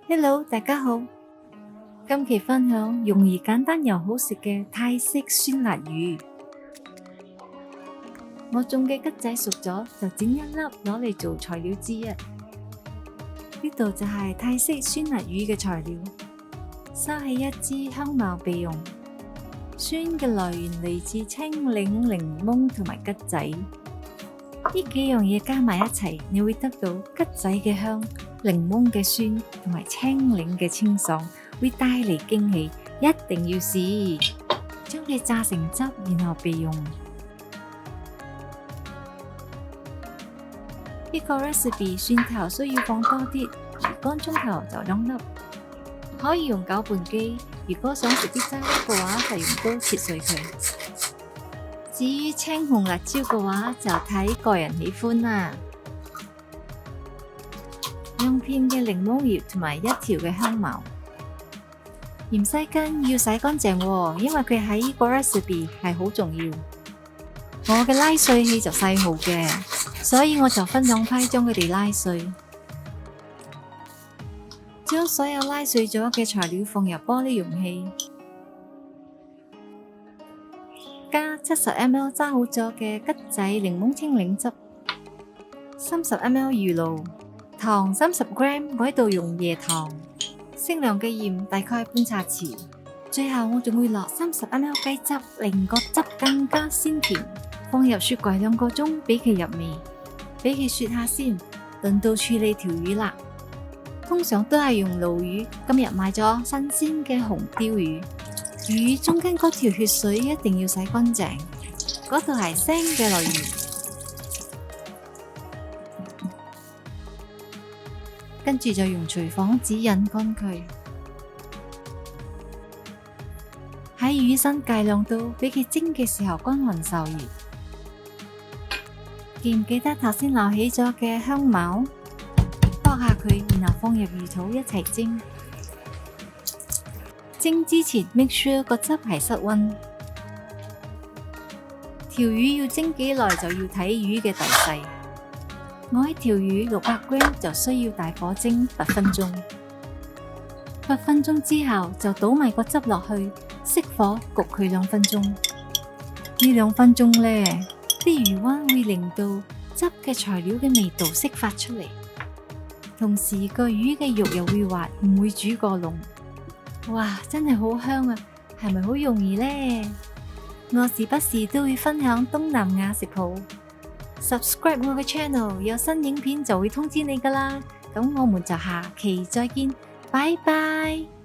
Hello，大家好。今期分享容易簡單又好食嘅泰式酸辣魚。我種嘅桔仔熟咗，就剪一粒攞嚟做材料之一。呢度就係泰式酸辣魚嘅材料：收起一支香茅備用。酸嘅來源嚟自青檸、檸檬同埋桔仔。呢幾樣嘢加埋一齊，你會得到桔仔嘅香、檸檬嘅酸同埋青檸嘅清爽，會帶嚟驚喜，一定要試。將佢榨成汁，然後備用。呢個 recipe 蒜頭需要放多啲，魚乾中頭就2粒，可以用攪拌機。如果想食啲渣粒嘅話，就用刀切碎佢。至於青紅辣椒嘅話，就睇個人喜歡啦。2片嘅檸檬葉同埋1條嘅香茅。芫茜根要洗乾淨喎，因為佢喺呢個 recipe 係好重要。我嘅拉碎器就細號嘅，所以我就分2批將佢哋拉碎。將所有拉碎咗嘅材料放入玻璃容器。加70ml 揸好咗嘅桔仔檸檬青檸汁，30ml 魚露，糖30g，我喺度用椰糖，適量嘅鹽，大概半茶匙。最後我仲會落30ml 雞汁，令個汁更加鮮甜。放入雪櫃2個鐘，俾佢入味，俾佢雪下先。輪到處理條魚啦，通常都係用鱸魚，今日買咗新鮮嘅紅鯛魚。魚中間嗰條血水一定要洗乾淨，嗰度係腥嘅來源。跟住就用廚房紙引乾佢，喺魚身計量度，俾佢蒸嘅時候均勻受熱。記唔記得頭先撈起咗嘅香茅？剝下佢，然後放入魚肚一齊蒸。蒸之前 make sure 個汁係室溫。條魚要蒸幾耐就要睇魚嘅大細。我一條魚600g 就需要大火蒸8分鐘。8分鐘之後就倒埋個汁落去，熄火焗佢2分鐘。呢2分鐘呢，啲魚溫會令到汁嘅材料嘅味道釋發出嚟，同時個魚嘅肉又會滑，唔會煮過籠。哇，真係好香啊！係咪好容易呢？我時不時都會分享東南亞食譜。subscribe 我嘅 channel， 有新影片就會通知你㗎喇。咁我們就下期再見，拜拜。